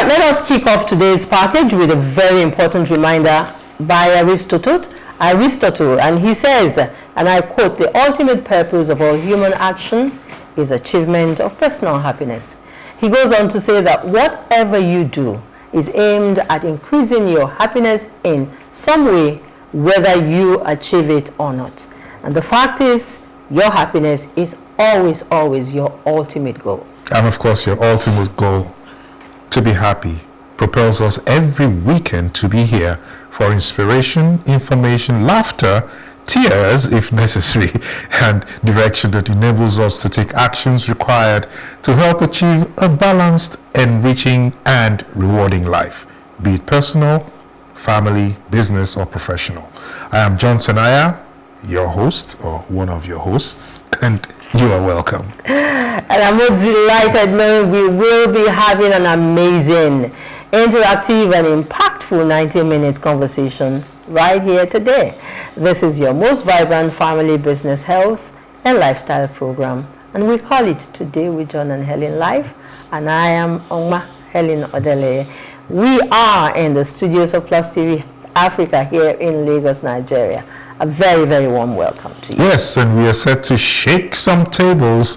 right, let us kick off today's package with a very important reminder by Aristotle, and he says, and I quote, "The ultimate purpose of all human action is achievement of personal happiness." He goes on to say that whatever you do is aimed at increasing your happiness in some way, whether you achieve it or not. And the fact is, your happiness is always, always your ultimate goal. And of course, your ultimate goal, to be happy, propels us every weekend to be here for inspiration, information, laughter, tears if necessary, and direction that enables us to take actions required to help achieve a balanced, enriching, and rewarding life, be it personal, family, business, or professional. I am John Senaya, your host, or one of your hosts, and you are welcome. And I'm most delighted knowing we will be having an amazing, interactive, and impactful 90-minute conversation right here today. This is your most vibrant family, business, health, and lifestyle program. And we call it Today with John and Helen Live. And I am Helen Odele. We are in the studios of PlusTvAfrica here in Lagos, Nigeria. A very, very warm welcome to you. Yes, and we are set to shake some tables,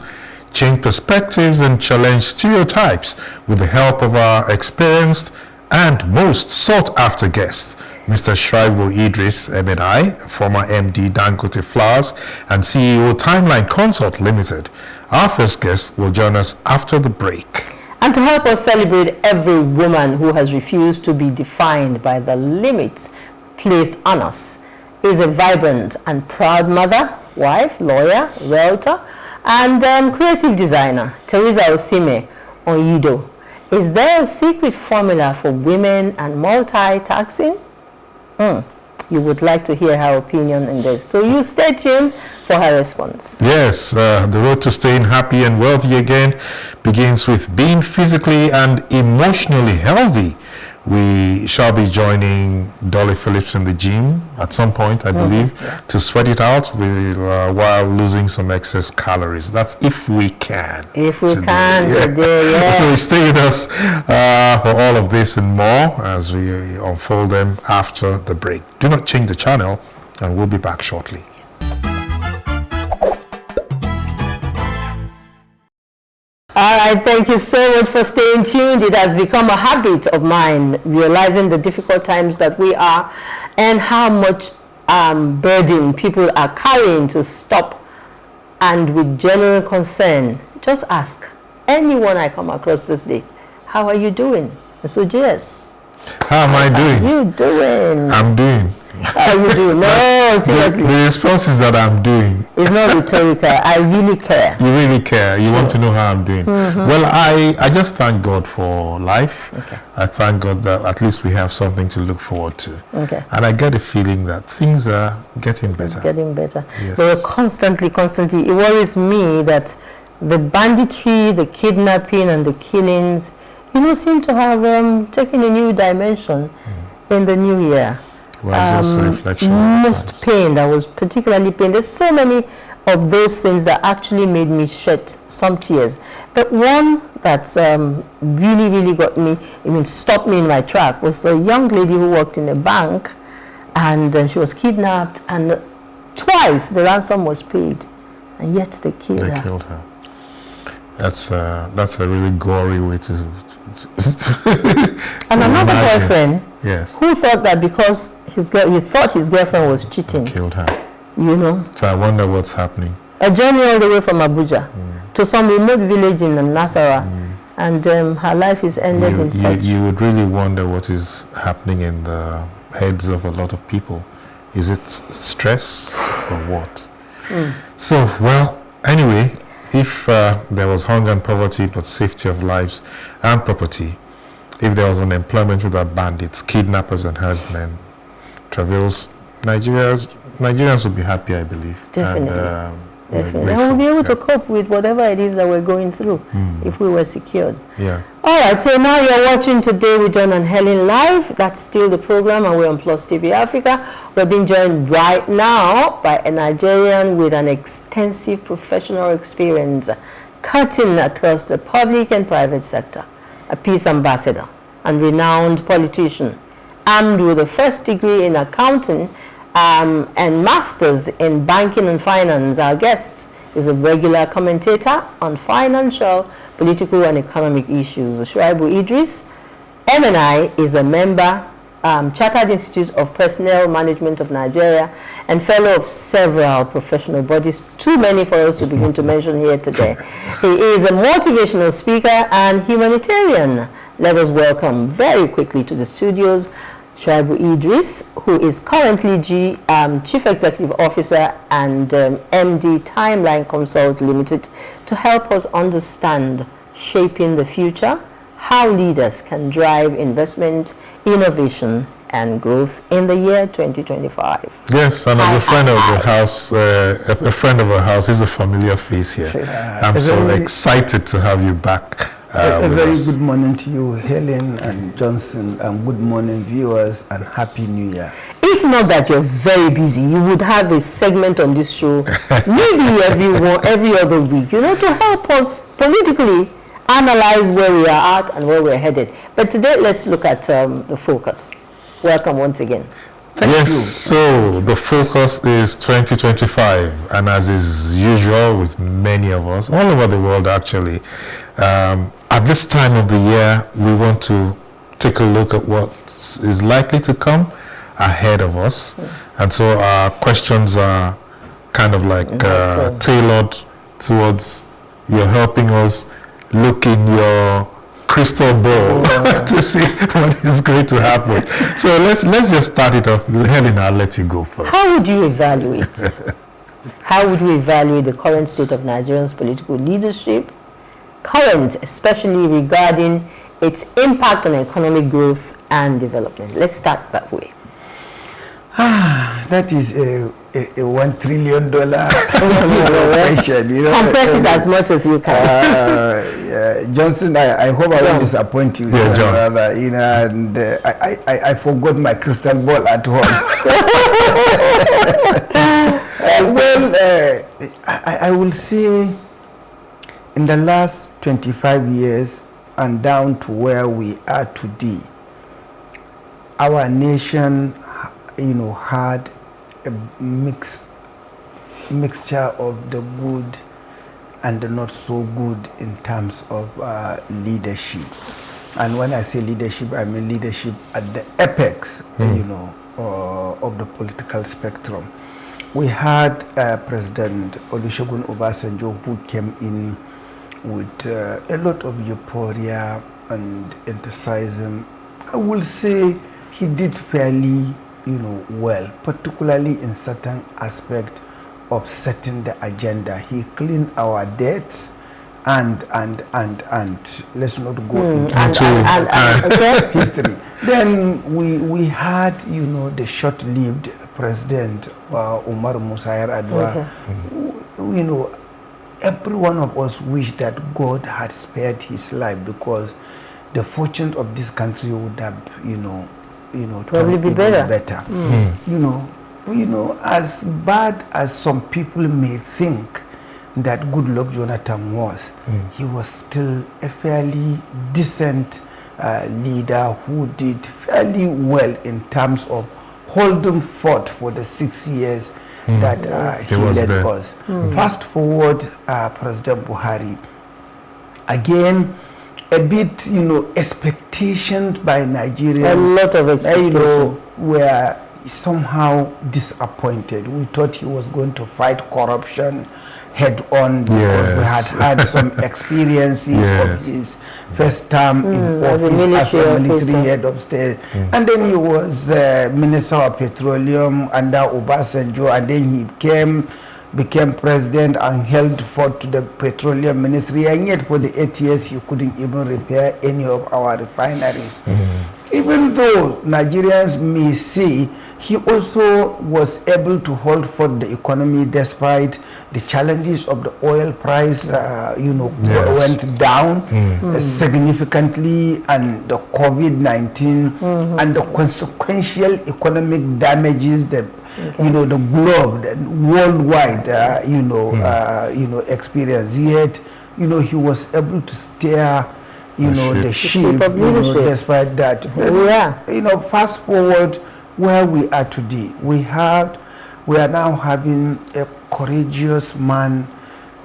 change perspectives, and challenge stereotypes with the help of our experienced and most sought-after guests, Mr. Shuaib Idris Mni, former MD Dangote Flowers and CEO Timeline Consult Limited. Our first guest will join us after the break. And to help us celebrate every woman who has refused to be defined by the limits placed on us is a vibrant and proud mother, wife, lawyer, realtor, and creative designer, Teresa Osime Onyido. Is there a secret formula for women and multitasking? You would like to hear her opinion on this. So you stay tuned for her response. Yes, the road to staying happy and wealthy again begins with being physically and emotionally healthy. We shall be joining Dolly Phillips in the gym at some point, I believe, to sweat it out with, while losing some excess calories. That's if we can. If we can today, yeah. So stay with us for all of this and more as we unfold them after the break. Do not change the channel, and we'll be back shortly. All right, thank you so much for staying tuned. It has become a habit of mine, realizing the difficult times that we are and how much burden people are carrying to stop. And with genuine concern, just ask anyone I come across this day, how are you doing? So, yes. How am I doing? How are you doing? I'm doing. How are you doing? No, seriously. The response is that I'm doing. It's not rhetorical. I really care. You really care. You want to know how I'm doing. Well, I just thank God for life. Okay. I thank God that at least we have something to look forward to. Okay. And I get a feeling that things are getting better. Getting better. Yes. But constantly, it worries me that the banditry, the kidnapping, and the killings, seem to have taken a new dimension in the new year. Well, it's just a reflection most pain. I was particularly pained. There's so many of those things that actually made me shed some tears. But one that really, really got me, stopped me in my track, was a young lady who worked in a bank, and she was kidnapped, and twice the ransom was paid, and yet they killed her. They killed her. That's a really gory way to and another boyfriend, yes, who thought that because he thought his girlfriend was cheating, killed her. So I wonder what's happening. A journey all the way from Abuja to some remote village in Nasarawa, and her life is ended in such. You would really wonder what is happening in the heads of a lot of people. Is it stress or what? So, well, anyway. If there was hunger and poverty, but safety of lives and property, if there was unemployment without bandits, kidnappers and herdsmen, travails, Nigerians would be happy, I believe. Definitely. And we'll be able to cope with whatever it is that we're going through if we were secured. Yeah. All right, so now you're watching Today with John and Helen Live. That's still the program, and we're on PlusTvAfrica. We're being joined right now by a Nigerian with an extensive professional experience cutting across the public and private sector, a peace ambassador, and renowned politician, armed with a first degree in accounting and masters in banking and finance. Our guest is a regular commentator on financial, political, and economic issues. Shuaib Idris Mni is a member, Chartered Institute of Personnel Management of Nigeria, and fellow of several professional bodies, too many for us to begin to mention here today. He is a motivational speaker and humanitarian. Let us welcome very quickly to the studios Shuaib Idris, who is currently Chief Executive Officer and MD Timeline Consult Limited, to help us understand shaping the future, how leaders can drive investment, innovation, and growth in the year 2025. Yes, and as a friend of the house, a friend of our house is a familiar face here. I'm so excited to have you back. A very good morning to you, Helen and Johnson, and good morning, viewers, and Happy New Year. If not that you're very busy, you would have a segment on this show, maybe every other week, to help us politically analyze where we are at and where we're headed. But today, let's look at the focus. Welcome once again. Thank you. So the focus is 2025, and as is usual with many of us, all over the world actually, at this time of the year, we want to take a look at what is likely to come ahead of us. And so our questions are kind of like tailored towards you helping us look in your crystal ball to see what is going to happen. So let's just start it off. Helen, I'll let you go first. How would you evaluate? How would we evaluate the current state of Nigeria's political leadership? Current, especially regarding its impact on economic growth and development. Let's start that way. That is a $1 trillion question. Compress it as much as you can. Johnson, I hope I won't disappoint you. Yeah, John. Rather, and I forgot my crystal ball at home. I will say in the last 25 years and down to where we are today, our nation had a mixture of the good and the not so good in terms of leadership. And when I say leadership, I mean leadership at the apex, of the political spectrum. We had President Olusegun Obasanjo, who came in with a lot of euphoria and enthusiasm. I will say he did fairly well, particularly in certain aspect of setting the agenda. He cleaned our debts and let's not go into history. Then we had the short-lived President Umar Musa Yar'Adua. Every one of us wish that God had spared his life, because the fortune of this country would have probably be better. As bad as some people may think that Goodluck Jonathan was, he was still a fairly decent leader who did fairly well in terms of holding forth for the 6 years that he led us. Fast forward, President Buhari, again, a bit, expectations by Nigerians. A lot of expectations. Were somehow disappointed. We thought he was going to fight corruption head on, because we had some experiences of his first term in office as a military head of state. And then he was Minister of Petroleum under Obasanjo, and then he became president and held forth to the petroleum ministry, and yet for the 8 years you couldn't even repair any of our refineries. Even though Nigerians may say he also was able to hold forth the economy despite the challenges of the oil price, went down significantly, and the COVID-19 and the consequential economic damages that the globe, the worldwide, experience. Yet, he was able to steer, the sheep, despite that. Fast forward where we are today. We are now having a courageous man,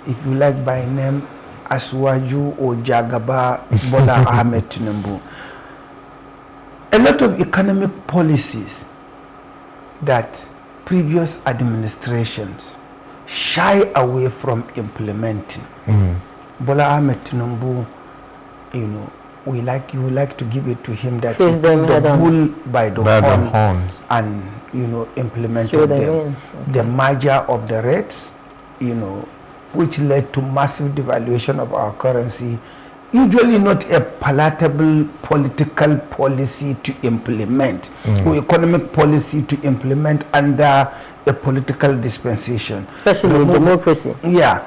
if you like by name, Asuwaju or Jagaba Bola Ahmed Tinubu. A lot of economic policies that previous administrations shy away from implementing. Bola Ahmed Tinubu, we like to give it to him that he took the bull by the horn and implemented them. The merger of the rates, which led to massive devaluation of our currency, usually not a palatable political policy to implement or economic policy to implement under a political dispensation. Especially in democracy. Yeah.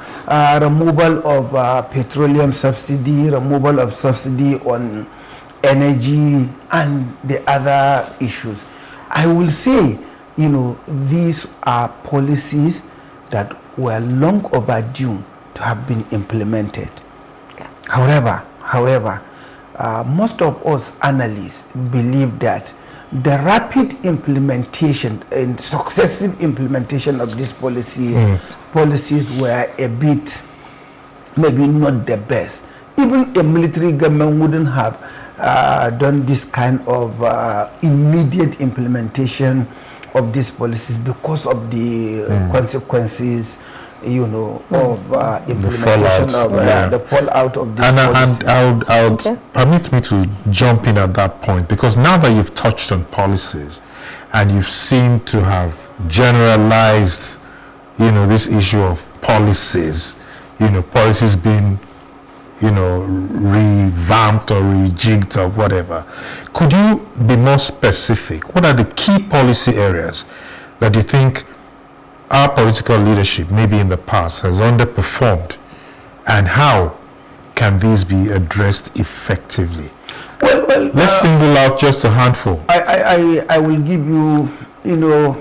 Removal of petroleum subsidy, removal of subsidy on energy and the other issues. I will say, these are policies that were long overdue to have been implemented. Okay. However, most of us analysts believe that the rapid implementation and successive implementation of this policies were a bit, maybe not the best. Even a military government wouldn't have done this kind of immediate implementation of these policies because of the consequences, of implementation the fallout of this policy. And I would permit me to jump in at that point, because now that you've touched on policies and you've seemed to have generalized, this issue of policies, policies being, revamped or rejigged or whatever, could you be more specific? What are the key policy areas that you think our political leadership, maybe in the past, has underperformed, and how can these be addressed effectively? Well, let's single out just a handful. I will give you,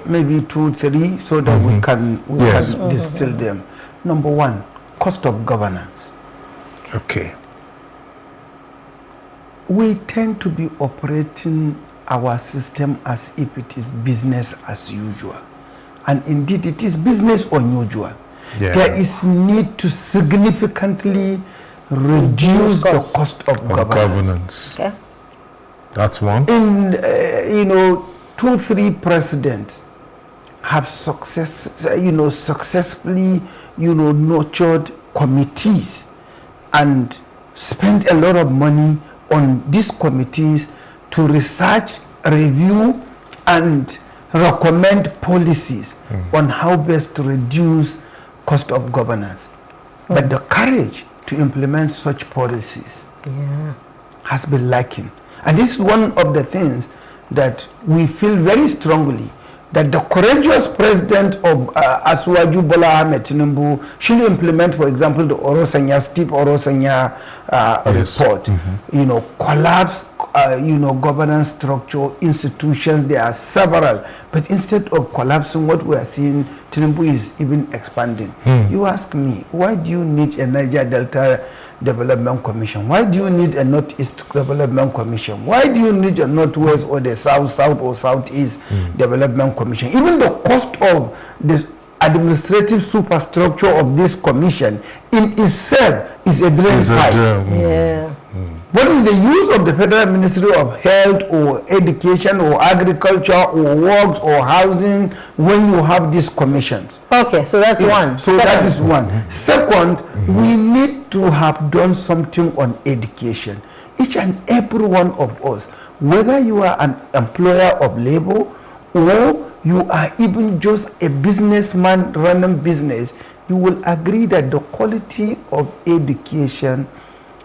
maybe 2, 3, so that we can distill them. Number 1, cost of governance. Okay. We tend to be operating our system as if it is business as usual. And indeed, it is business unusual. Yeah. There is need to significantly reduce the cost of governance. Okay. That's one. In 2, 3 presidents have successfully nurtured committees and spent a lot of money on these committees to research, review, and recommend policies on how best to reduce cost of governance. But the courage to implement such policies has been lacking. And this is one of the things that we feel very strongly, that the courageous president of Asuwaju Bola Ahmed Tinubu should implement, for example, the Steve Orosanya report. Collapse governance structure, institutions, there are several. But instead of collapsing, what we are seeing, Tinubu is even expanding. You ask me, why do you need a Niger Delta Development Commission? Why do you need a Northeast Development Commission? Why do you need a Northwest or the South or Southeast Development Commission? Even the cost of the administrative superstructure of this commission in itself is a drain pipe. What is the use of the Federal Ministry of Health or Education or Agriculture or Works or Housing when you have these commissions? Okay, so that's one. So that is one. Second, we need to have done something on education. Each and every one of us, whether you are an employer of labor or you are even just a businessman running business, you will agree that the quality of education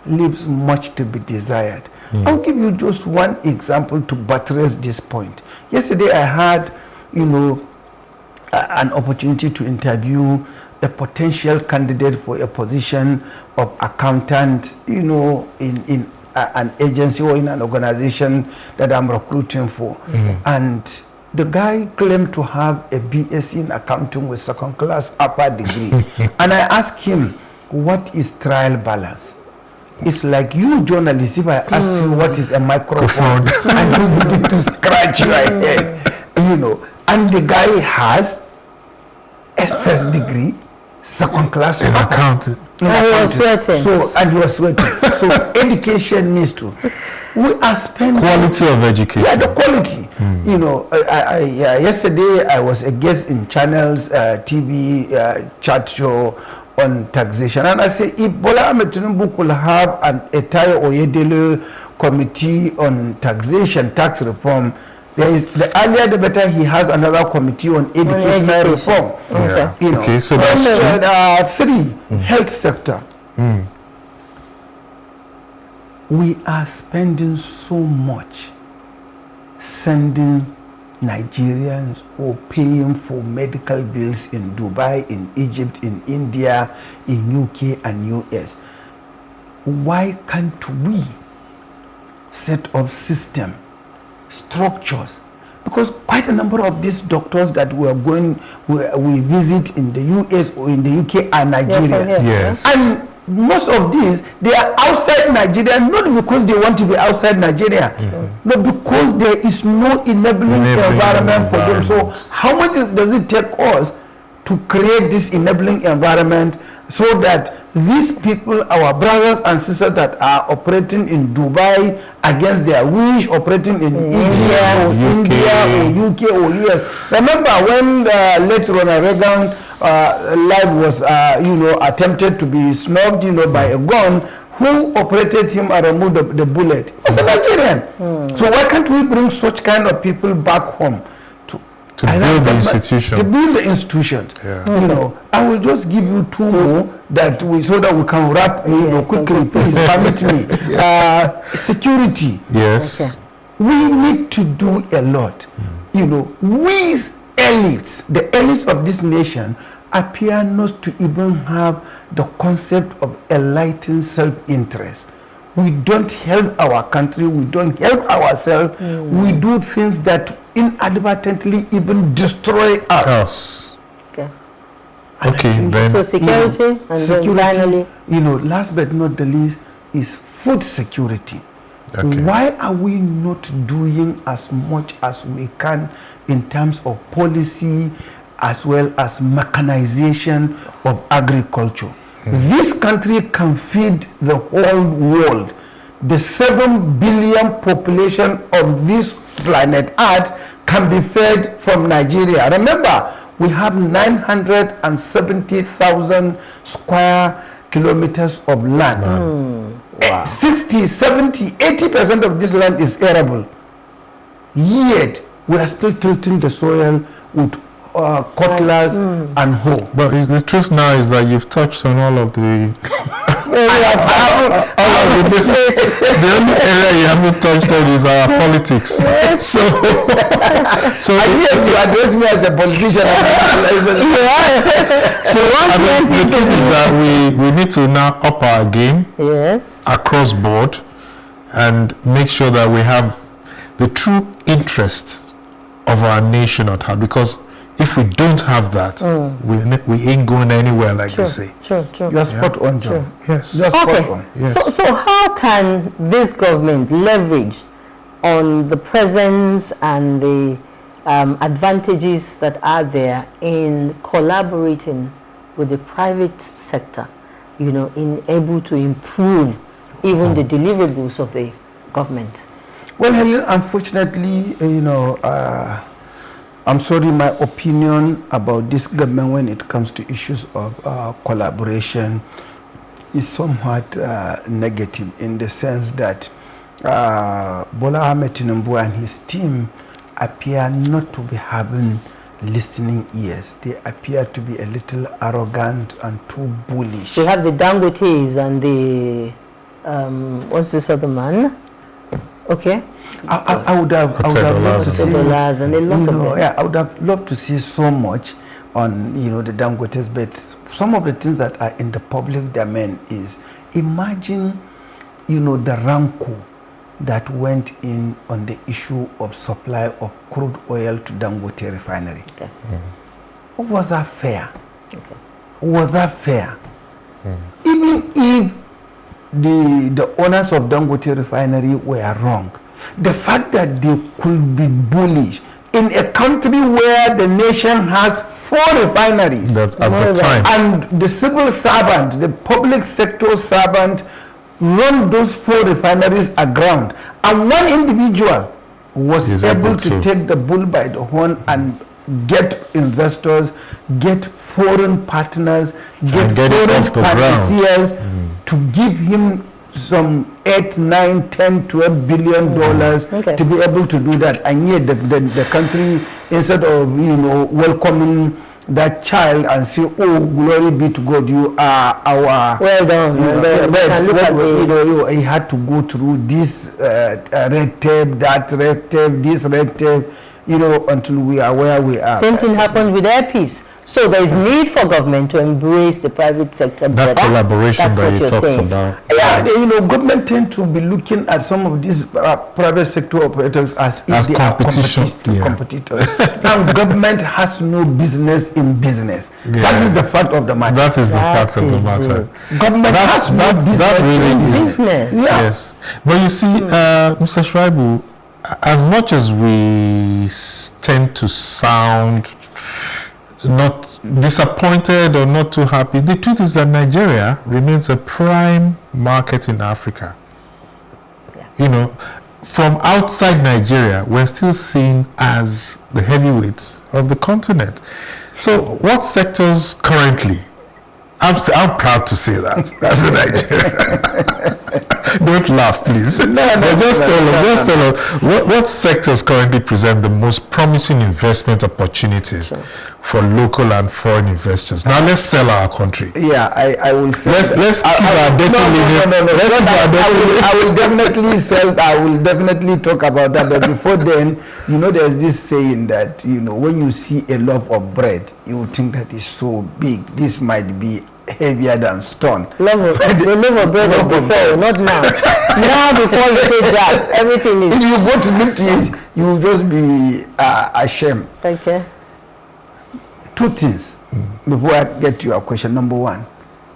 leaves much to be desired. I'll give you just one example to buttress this point. Yesterday I had, an opportunity to interview a potential candidate for a position of accountant, in an agency or in an organization that I'm recruiting for. And the guy claimed to have a BSc in accounting with second class upper degree. And I asked him, what is trial balance? It's like you journalists, if I ask you what is a microphone and you begin to scratch your head, you know, and the guy has a first degree, second class in accounting. And he was sweating. And he was sweating. So education needs to. We are spending quality of education. Yeah, the quality. You know, yesterday I was a guest in Channel's TV chat show on taxation, and I say if Bola Ahmed Tinubu could have an entire Oyedele committee on taxation, tax reform, there is the earlier the better. He has another committee on educational reform. Yeah. You know, okay, so that's true. 3, health sector. We are spending so much sending Nigerians or paying for medical bills in Dubai, in Egypt, in India, in UK and US. Why can't we set up system, structures? Because quite a number of these doctors that we visit in the US or in the UK are Nigerian. Yes. And most of these, they are outside Nigeria, not because they want to be outside Nigeria, but because there is no enabling environment for them. So how much does it take us to create this enabling environment so that these people, our brothers and sisters that are operating in Dubai against their wish, operating in Egypt or India or UK or US. Remember when late Ronald Reagan life was, attempted to be snubbed, by a gun. Who operated him and removed the bullet? It was a Nigerian. So why can't we bring such kind of people back home to build the institution? To build the institution. Yeah. I will just give you 2 more so that we can wrap quickly. Please permit me. Security. Yes. Okay. We need to do a lot. We elites, the elites of this nation, appear not to even have the concept of enlightened self-interest. We don't help our country, we don't help ourselves, we do things that inadvertently even destroy us. Okay. Okay, then. So security, and then finally. Last but not the least is food security. Okay. Why are we not doing as much as we can in terms of policy as well as mechanization of agriculture? This country can feed the whole world. The 7 billion population of this planet Earth can be fed from Nigeria. Remember, we have 970,000 square kilometers of land. Wow. 60, 70, 80% of this land is arable. Yet, we are still tilting the soil with cutlass and hoe. But the truth now is that you've touched on all of the the only area you haven't touched on is our politics. So I hear you address me as a politician. So the thing is that we need to now up our game across board and make sure that we have the true interest of our nation at heart, because if we don't have that, we ain't going anywhere, like they say. True. You're spot on, John. Yes. You're spot on. Yes. So how can this government leverage on the presence and the advantages that are there in collaborating with the private sector, in able to improve even the deliverables of the government? Well, Helen, unfortunately, I'm sorry, my opinion about this government when it comes to issues of collaboration is somewhat negative, in the sense that Bola Ahmed Tinubu and his team appear not to be having listening ears. They appear to be a little arrogant and too bullish. We have the Dangotes and the, what's this other man? Okay. I would have loved to see, I would have loved to see so much on the Dangotes, but some of the things that are in the public domain is, imagine the rancor that went in on the issue of supply of crude oil to Dangote refinery. Okay. Was that fair? Okay. Was that fair? Even if the owners of Dangote refinery were wrong. The fact that they could be bullish in a country where the nation has 4 refineries at the time, and the civil servant, the public sector servant, run those 4 refineries aground, and one individual was able to take the bull by the horn and get investors, get foreign partners, get foreign financiers to give him some 8, 9, 10, 12 billion dollars to be able to do that. And yet the country, instead of welcoming that child and say, oh, glory be to God, you are our, well done. He had to go through this red tape, that red tape, this red tape, until we are where we are. Same thing happened with Airpeace. So there is need for government to embrace the private sector better. That collaboration that you talked about. Yeah, government tend to be looking at some of these private sector operators as if they competition. are competitors. And government has no business in business. Yeah. That is the fact of the matter. That is the fact of the matter. Government has no business in business. Yes. But you see, Mr. Shuaib, as much as we tend to sound not disappointed or not too happy, the truth is that Nigeria remains a prime market in Africa. Yeah. From outside Nigeria, we're still seen as the heavyweights of the continent. So what sectors currently? I'm proud to say that as a Nigerian. Don't laugh, please. Just tell us what sectors currently present the most promising investment opportunities for local and foreign investors. Now let's sell our country. Yeah, I will sell. Let's keep our I will definitely sell. I will definitely talk about that. But before then, there's this saying that when you see a loaf of bread, you think that is so big. This might be heavier than stone. The loaf of bread before, not now. Now before you say that, everything is. If you go to lift it, you will just be ashamed. Okay. 2 things before I get to your question. Number 1,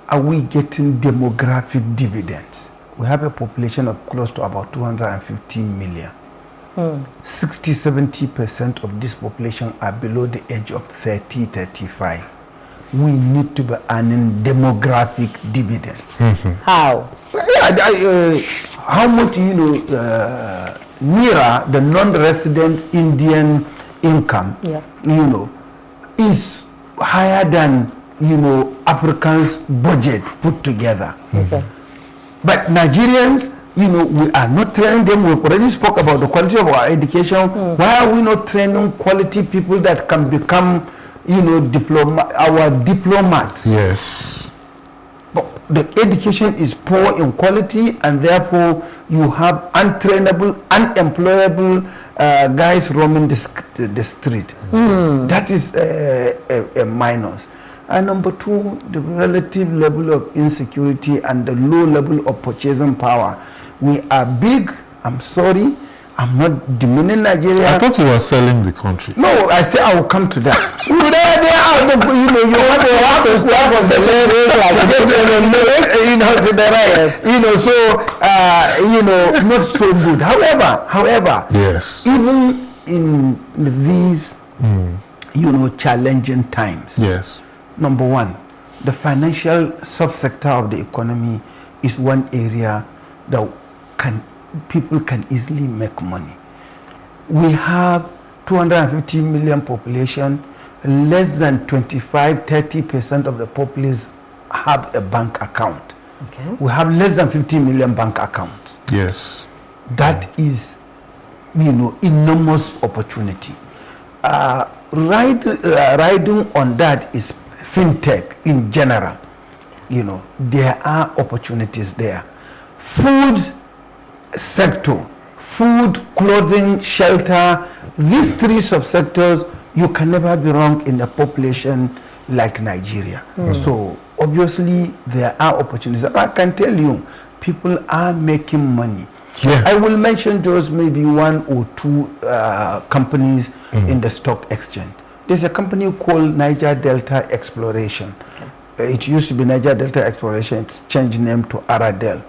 are we getting demographic dividends? We have a population of close to about 215 million. 60-70% of this population are below the age of 30-35. We need to be earning demographic dividends. How? How much NIRA, the non-resident Indian income, is higher than Africans' budget put together. Okay. But Nigerians, we are not training them. We already spoke about the quality of our education. Why are we not training quality people that can become our diplomats? Yes. But the education is poor in quality, and therefore you have untrainable, unemployable guys roaming the street. So that is a minus. And number 2, the relative level of insecurity and the low level of purchasing power. We are big. I'm sorry. I'm not demeaning Nigeria. I thought you were selling the country. No, I say I will come to that. You have to start from the left, to the right. So not so good. However, yes, even in these challenging times, yes, number 1, the financial subsector of the economy is one area that people can easily make money. We have 250 million population. Less than 25-30% of the populace have a bank account. Okay. We have less than 50 million bank accounts. Yes. That is, enormous opportunity. Riding on that is fintech in general. There are opportunities there. Food sector, food, clothing, shelter, these 3 subsectors, you can never be wrong in a population like Nigeria. So obviously there are opportunities. I can tell you, people are making money. Yeah. I will mention those maybe 1 or 2 companies in the stock exchange. There's a company called Niger Delta Exploration. It used to be Niger Delta Exploration. It's changed name to Aradel.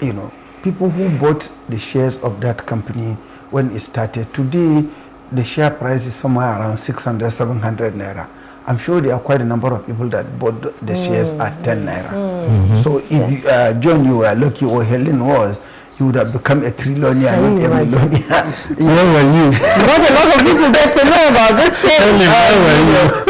you know, people who bought the shares of that company when it started, today the share price is somewhere around 600, 700 naira. I'm sure there are quite a number of people that bought the shares at 10 naira. So if John, you were lucky, or Helen was, you would have become a trillionaire, not a millionaire. Where were you? Not a lot of people get to know about this thing.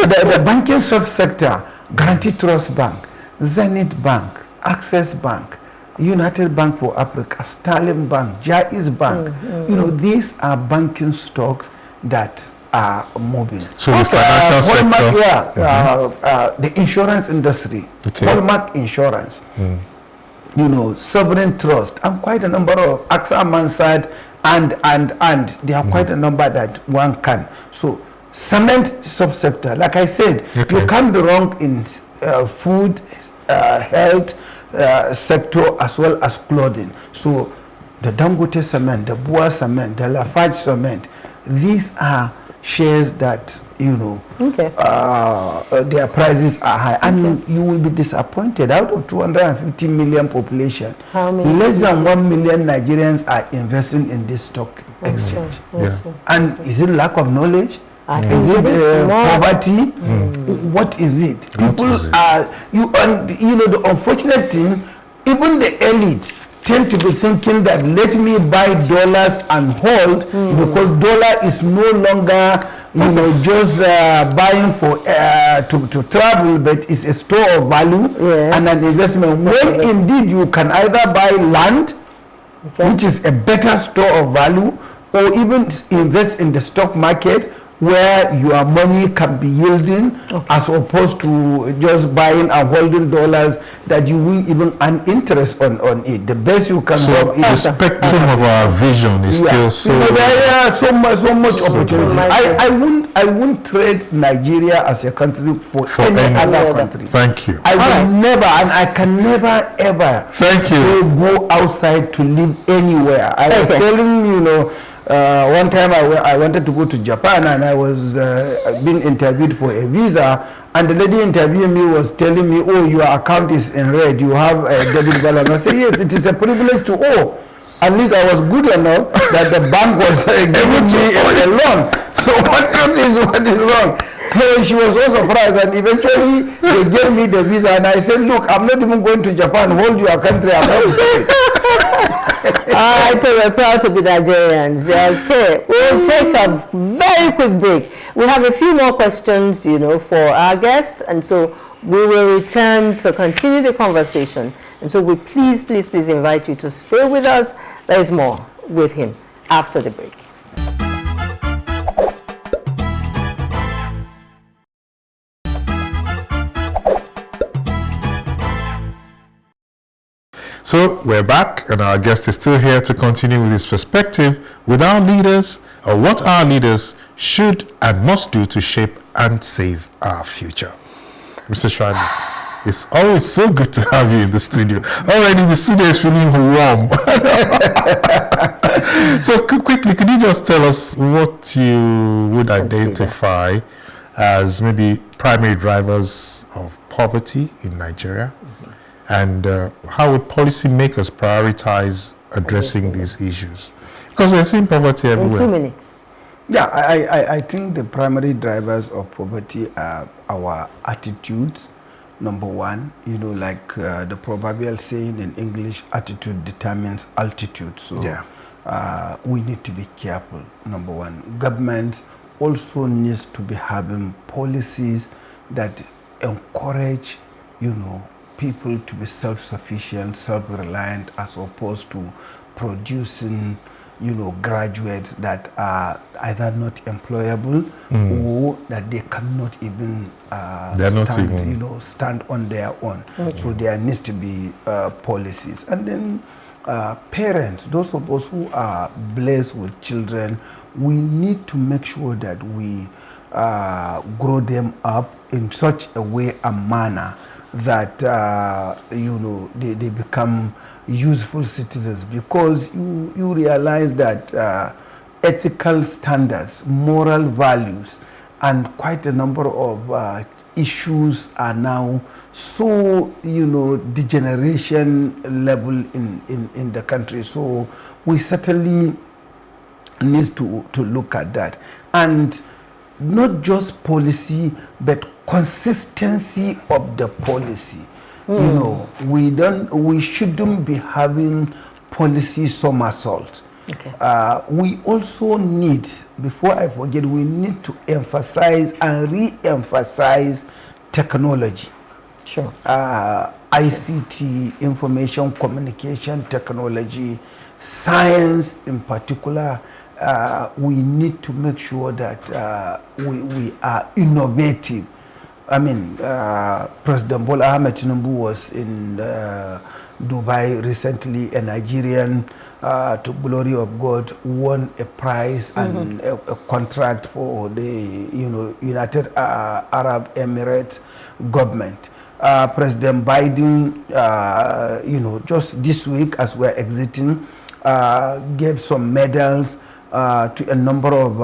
The banking subsector, Guarantee Trust Bank, Zenith Bank, Access Bank, United Bank for Africa, Sterling Bank, Jaiz Bank, you know, these are banking stocks that are moving. So the financial sector, the insurance industry, Hallmark Insurance, you know, Sovereign Trust, and quite a number of AXA Mansard, and there are quite a number that one can. So cement subsector, like I said, you can't be wrong in food, health sector, as well as clothing. So the Dangote cement, the Bua cement, the Lafarge cement, these are shares that, you know, their prices are high, and you will be disappointed. Out of 250 million population, how many? Less than 1 million Nigerians are investing in this stock exchange. And is it lack of knowledge? Is it poverty? What is it? People are, you know, the unfortunate thing, even the elite tend to be thinking that let me buy dollars and hold, because dollar is no longer, you know, just buying for to travel, but it's a store of value and an investment. When indeed you can either buy land, which is a better store of value, or even invest in the stock market, where your money can be yielding, as opposed to just buying and holding dollars that you won't even earn interest on it. The best you can do is the spectrum of our vision is still so. You know, there are so much opportunity. I won't trade Nigeria as a country for any other country. Thank you. I will never, and I can never ever. Thank you. Go outside to live anywhere. I was telling you know. One time I wanted to go to Japan, and I was being interviewed for a visa, and the lady interviewing me was telling me, oh, your account is in red, you have a debit balance. I said, yes, it is a privilege to owe. At least I was good enough that the bank was giving me a loan. So what is wrong? So she was so surprised, and eventually they gave me the visa, and I said, look, I'm not even going to Japan, hold your country, I'm not going. All right, so we're proud to be Nigerians. Okay, we'll take a very quick break. We have a few more questions, you know, for our guest, and so we will return to continue the conversation. And so we please invite you to stay with us. There is more with him after the break. So we're back, and our guest is still here to continue with his perspective with our leaders, or what our leaders should and must do to shape and save our future. Mr. Shuaib, it's always so good to have you in the studio. Already the studio is feeling warm. So quickly, could you just tell us what you would identify as maybe primary drivers of poverty in Nigeria? And how would policymakers prioritize addressing these issues? Because we're seeing poverty everywhere. In 2 minutes. Yeah, I think the primary drivers of poverty are our attitudes, number one. You know, like the proverbial saying in English, attitude determines altitude. So we need to be careful, number one. Government also needs to be having policies that encourage, you know, people to be self-sufficient, self-reliant, as opposed to producing, you know, graduates that are either not employable or that they cannot even stand on their own. So there needs to be policies. And then parents, those of us who are blessed with children, we need to make sure that we grow them up in such a way and manner that you know, they become useful citizens, because you realize that ethical standards, moral values, and quite a number of issues are now so, you know, degeneration level in the country. So we certainly need to look at that. And not just policy, but consistency of the policy. You know, we shouldn't be having policy somersault. Okay. We also need, before I forget, we need to emphasize and re-emphasize technology. Sure. ICT, information communication technology, science in particular. We need to make sure that we are innovative. I mean, President Bola Ahmed Tinubu was in Dubai recently. A Nigerian, to glory of God, won a prize and a contract for the United Arab Emirates government. President Biden, just this week as we're exiting, gave some medals to a number of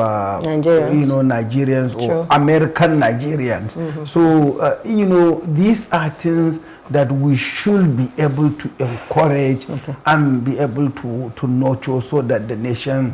Nigerians or American Nigerians. So these are things that we should be able to encourage and be able to nurture so that the nation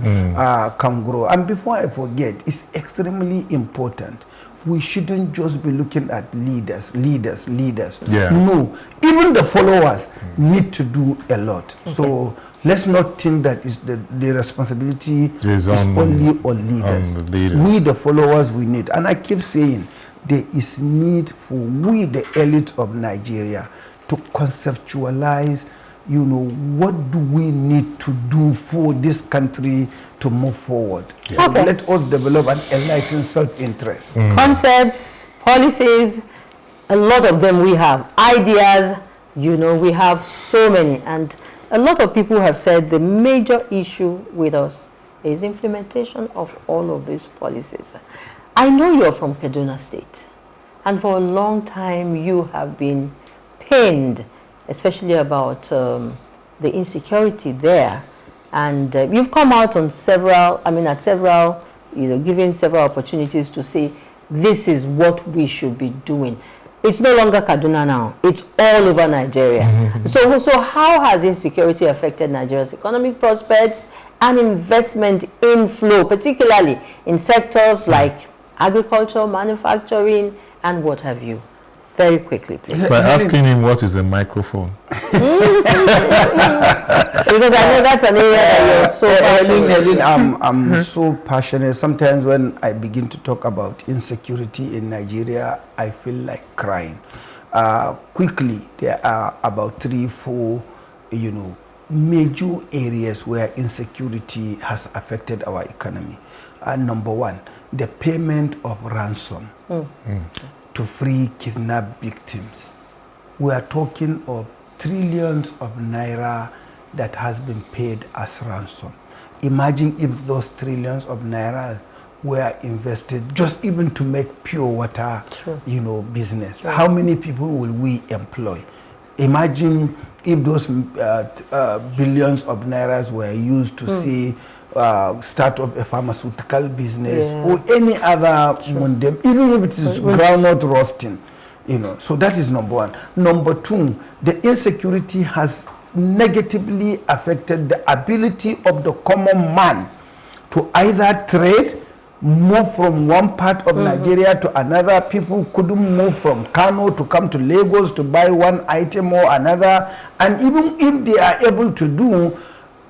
can grow. And before I forget, it's extremely important. We shouldn't just be looking at leaders. Yeah. No, even the followers need to do a lot. So let's not think that is the responsibility is only on leaders. We, the followers, we need. And I keep saying there is need for we, the elite of Nigeria, to conceptualize, what do we need to do for this country to move forward. So let us develop an enlightened self-interest. Concepts, policies, a lot of them we have. Ideas, we have so many. And a lot of people have said the major issue with us is implementation of all of these policies. I know you're from Kaduna State, and for a long time you have been pained, especially about the insecurity there. And you've come out on given several opportunities to say, this is what we should be doing. It's no longer Kaduna now. It's all over Nigeria. So how has insecurity affected Nigeria's economic prospects and investment inflow, particularly in sectors like agriculture, manufacturing, and what have you? Very quickly, please. By asking him what is a microphone. Because I know that's an area that you're so passionate. I'm so passionate. Sometimes when I begin to talk about insecurity in Nigeria, I feel like crying. Quickly, there are about 3-4, major areas where insecurity has affected our economy. Number one, the payment of ransom to free kidnapped victims. We are talking of trillions of naira that has been paid as ransom. Imagine if those trillions of naira were invested just even to make pure water, business. How many people will we employ? Imagine if those billions of nairas were used to say, start up a pharmaceutical business or any other mundane, even if it is groundnut roasting, So that is number one. Number two, the insecurity has negatively affected the ability of the common man to either trade, move from one part of Nigeria to another. People couldn't move from Kano to come to Lagos to buy one item or another. And even if they are able to do,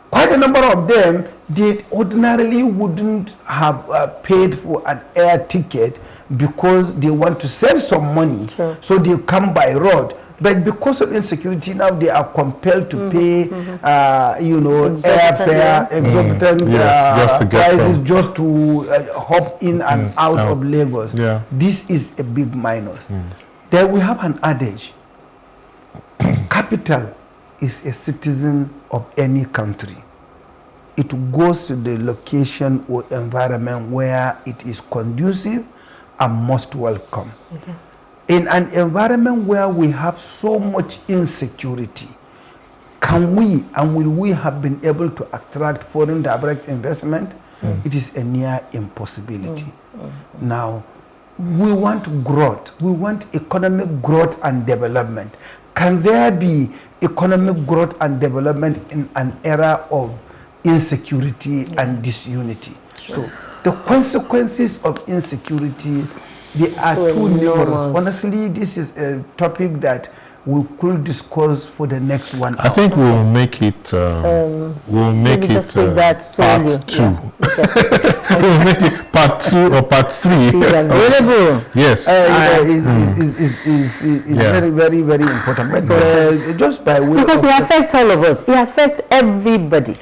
quite a number of them, they ordinarily wouldn't have paid for an air ticket because they want to save some money. So they come by road. But because of insecurity now, they are compelled to pay, airfare, exorbitant prices just to hop in and out of Lagos. This is a big minus. Then we have an adage. Capital is a citizen of any country. It goes to the location or environment where it is conducive and most welcome. In an environment where we have so much insecurity, can we and will we have been able to attract foreign direct investment? It is a near impossibility. Now, we want growth. We want economic growth and development. Can there be economic growth and development in an era of insecurity and disunity? Sure. So the consequences of insecurity, they are too numerous. Honestly, this is a topic that we could discuss for the next 1 hour. I think we'll make it. We'll make it that part 2. Yeah. Okay. We'll make it part 2 or part 3. It's available. Yes. Is very, very, very important. But just by way because it affects all of us. It affects everybody.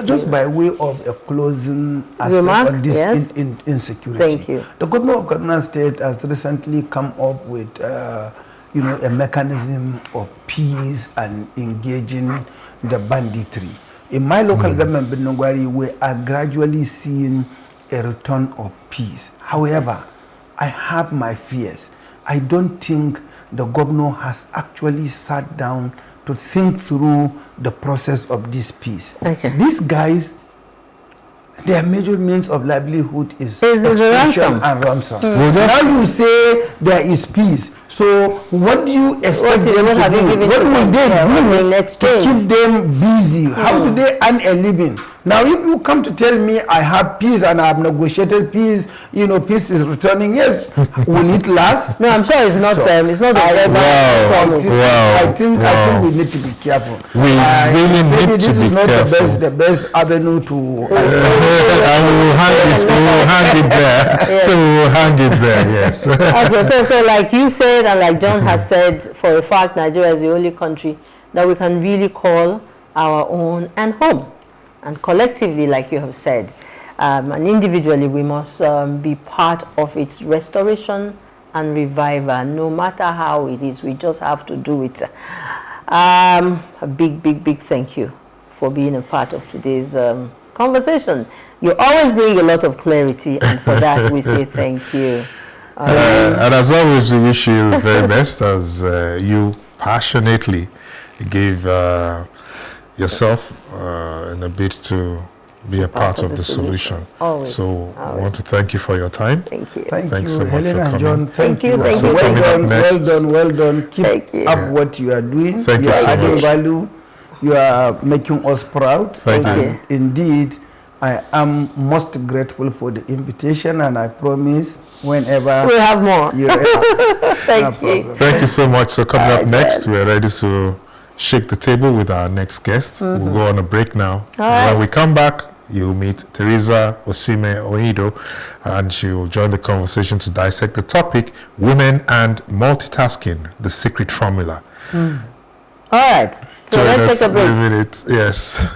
Just by way of a closing remark aspect on this yes. insecurity. Thank you. The government of Kaduna State has recently come up with a mechanism of peace and engaging the banditry. In my local government, Benongwari, we are gradually seeing a return of peace. However, I have my fears. I don't think the governor has actually sat down to think through the process of this peace. Okay. These guys, their major means of livelihood is ransom and ransom. Now you say there is peace. So what do you expect them to do? What will they do to keep them busy? How do they earn a living? Now if you come to tell me I have peace and I have negotiated peace, peace is returning, yes, will it last? No, I'm sure it's not. It's not. I think we need to be careful. We really need to be careful. This is not the best avenue to. And we will hang it there. Yes. So we will hang it there. Yes. Okay. So like you said, and like John has said, for a fact, Nigeria is the only country that we can really call our own and home. And collectively, like you have said, and individually, we must be part of its restoration and revival, no matter how it is. We just have to do it. A big thank you for being a part of today's conversation. You always bring a lot of clarity, and for that, we say thank you. And as always, we wish you the very best as you passionately gave yourself in a bid to be a part of the solution. Always. So I want to thank you for your time. Thank you. Thanks so much Helen for and coming. John. Thank you. Thank you. Well done. Keep up what you are doing. Thank you are so adding much. value. You are making us proud. Thank you. Indeed, I am most grateful for the invitation, and I promise whenever we'll have more. Thank you. Thank you so much. So coming up next, we're ready to shake the table with our next guest. We'll go on a break now. When we come back, you'll meet Teresa Osime Oido, and she will join the conversation to dissect the topic, Women and Multitasking, the Secret Formula. All right. So let's take a break. Yes.